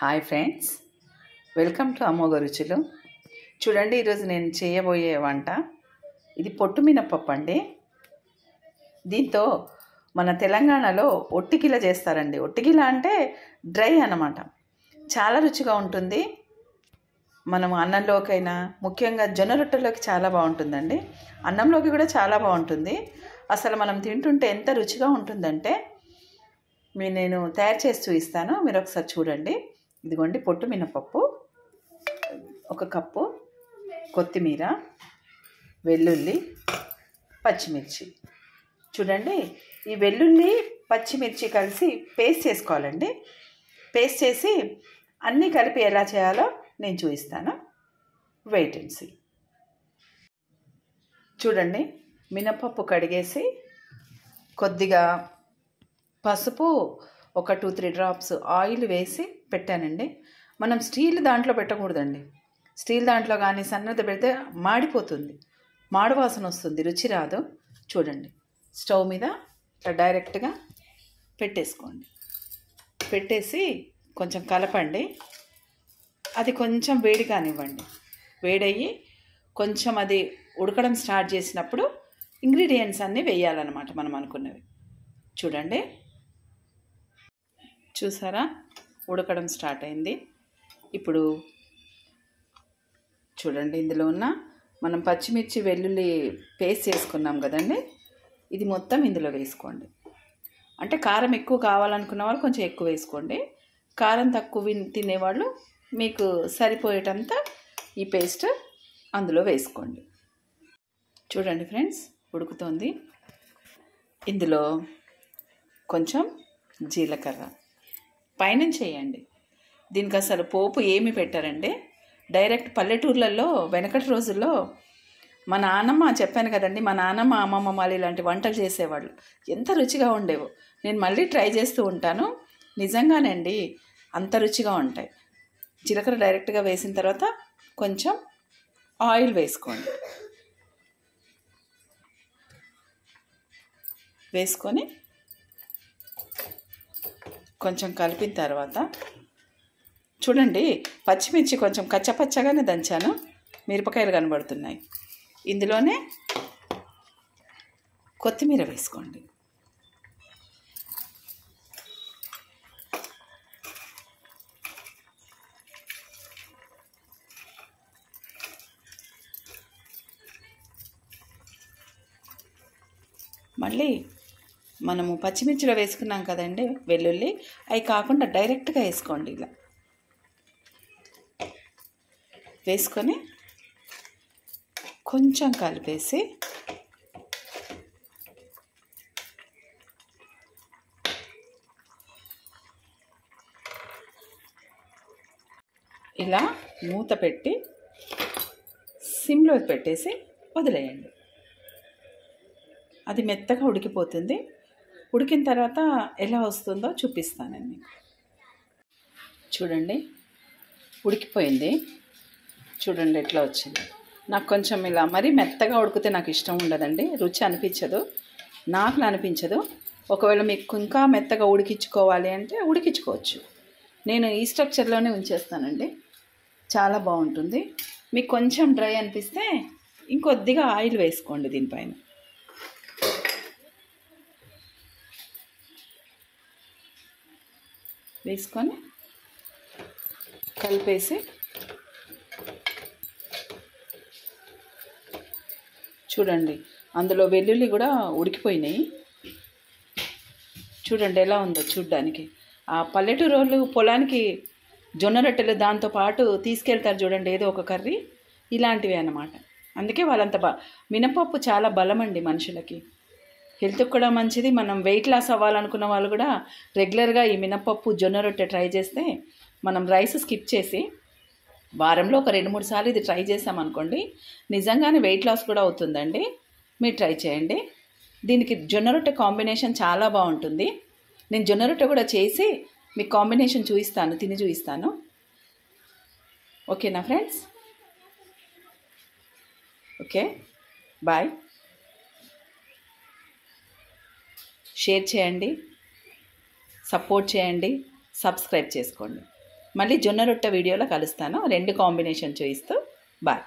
Hi friends, welcome to అమ్మోగ రుచులు. చూడండి, ఈరోజు నేను చేయబోయే వంట ఇది పొట్టు మినపప్పు అండి. దీంతో మన తెలంగాణలో ఒట్టికిల చేస్తారండి. ఒట్టికిల అంటే డ్రై అన్నమాట. చాలా రుచిగా ఉంటుంది. మనం అన్నంలోకైనా, ముఖ్యంగా జొన్న రొట్టెలోకి చాలా బాగుంటుందండి. అన్నంలోకి కూడా చాలా బాగుంటుంది. అసలు మనం తింటుంటే ఎంత రుచిగా ఉంటుందంటే నేను తయారు చేసి చూపిస్తాను, మీరు ఒకసారి చూడండి. ఇదిగోండి పొట్టు మినపప్పు, 1 కప్పు కొత్తిమీర, వెల్లుల్లి, పచ్చిమిర్చి. చూడండి, ఈ వెల్లుల్లి పచ్చిమిర్చి కలిసి పేస్ట్ చేసుకోవాలండి. పేస్ట్ చేసి అన్నీ కలిపి ఎలా చేయాలో నేను చూపిస్తాను. Wait and see. చూడండి, మినపప్పు కడిగేసి కొద్దిగా పసుపు, ఒక 2-3 డ్రాప్స్ ఆయిల్ వేసి పెట్టానండి. మనం స్టీల్ దాంట్లో పెట్టకూడదండి. స్టీల్ దాంట్లో కానీ సన్నది పెడితే మాడిపోతుంది, మాడు వాసన వస్తుంది, రుచి రాదు. చూడండి, స్టవ్ మీద ఇట్లా డైరెక్ట్గా పెట్టేసుకోండి. పెట్టేసి కొంచెం కలపండి. అది కొంచెం వేడి కానివ్వండి. వేడయ్యి కొంచెం అది ఉడకడం స్టార్ట్ చేసినప్పుడు ఇంగ్రీడియంట్స్ అన్నీ వేయాలన్నమాట, మనం అనుకున్నవి. చూడండి, చూసారా, ఉడకడం స్టార్ట్ అయింది. ఇప్పుడు చూడండి, ఇందులో ఉన్న మనం పచ్చిమిర్చి వెల్లుల్లి పేస్ట్ చేసుకున్నాం కదండి, ఇది మొత్తం ఇందులో వేసుకోండి. అంటే కారం ఎక్కువ కావాలనుకున్న వాళ్ళు కొంచెం ఎక్కువ వేసుకోండి. కారం తక్కువ తినేవాళ్ళు మీకు సరిపోయేటంత ఈ పేస్ట్ అందులో వేసుకోండి. చూడండి ఫ్రెండ్స్, ఉడుకుతోంది. ఇందులో కొంచెం జీలకర్ర పైనుంచి వేయండి. దీనికి అసలు పోపు ఏమి పెట్టారంటే డైరెక్ట్ పల్లెటూర్లలో వెనకటి రోజుల్లో మా నాన్నమ్మ, చెప్పాను కదండి, మా నాన్నమ్మ అమ్మమ్మ వాళ్ళు ఇలాంటి వంటలు చేసేవాళ్ళు. ఎంత రుచిగా ఉండేవో. నేను మళ్ళీ ట్రై చేస్తూ ఉంటాను. నిజంగానే అండి, అంత రుచిగా ఉంటాయి. జీలకర్ర డైరెక్ట్గా వేసిన తర్వాత కొంచెం ఆయిల్ వేసుకోండి. వేసుకొని కొంచెం కలిపిన తర్వాత చూడండి, పచ్చిమిర్చి కొంచెం కచ్చపచ్చగానే దంచాను, మిరపకాయలు కనబడుతున్నాయి. ఇందులోనే కొత్తిమీర వేసుకోండి. మళ్ళీ మనము పచ్చిమిర్చిలో వేసుకున్నాం కదండి వెల్లుల్లి, అవి కాకుండా డైరెక్ట్గా వేసుకోండి. ఇలా వేసుకొని కొంచెం కలిపేసి ఇలా మూత పెట్టి సిమ్లో పెట్టేసి వదిలేయండి. అది మెత్తగా ఉడికిపోతుంది. ఉడికిన తర్వాత ఎలా వస్తుందో చూపిస్తాను మీకు. చూడండి, ఉడికిపోయింది. చూడండి ఎట్లా వచ్చింది. నాకు కొంచెం ఇలా మరీ మెత్తగా ఉడికితే నాకు ఇష్టం ఉండదండి, రుచి అనిపించదు, నాకు అనిపించదు. ఒకవేళ మీకు ఇంకా మెత్తగా ఉడికించుకోవాలి అంటే ఉడికించుకోవచ్చు. నేను ఈ స్ట్రక్చర్లోనే ఉంచేస్తానండి, చాలా బాగుంటుంది. మీకు కొంచెం డ్రై అనిపిస్తే ఇంకొద్దిగా ఆయిల్ వేసుకోండి దీనిపైన. వేసుకొని కలిపేసి చూడండి, అందులో వెల్లుల్లి కూడా ఉడికిపోయినాయి. చూడండి ఎలా ఉందో చూడ్డానికి. ఆ పల్లెటూరు వాళ్ళు పొలానికి జొన్న రొట్టెలు దాంతోపాటు తీసుకెళ్తారు చూడండి, ఏదో ఒక కర్రీ, ఇలాంటివి అన్నమాట. అందుకే వాళ్ళంత మినపప్పు చాలా బలం అండి మనుషులకి, హెల్త్కి కూడా మంచిది. మనం వెయిట్ లాస్ అవ్వాలనుకున్న వాళ్ళు కూడా రెగ్యులర్గా ఈ మినపప్పు జొన్న రొట్టె ట్రై చేస్తే, మనం రైస్ స్కిప్ చేసి వారంలో ఒక 2-3 సార్లు ఇది ట్రై చేసామనుకోండి, నిజంగానే వెయిట్ లాస్ కూడా అవుతుందండి. మీరు ట్రై చేయండి. దీనికి జొన్న రొట్టె కాంబినేషన్ చాలా బాగుంటుంది. నేను జొన్న రొట్టె కూడా చేసి మీకు కాంబినేషన్ చూపిస్తాను, తిని చూపిస్తాను. ఓకేనా ఫ్రెండ్స్? Okay, bye. షేర్ చేయండి, సపోర్ట్ చేయండి, సబ్స్క్రైబ్ చేసుకోండి. మళ్ళీ జొన్న రొట్టె వీడియోలో కలుస్తాను. 2 కాంబినేషన్ చూపిస్తూ. బాయ్.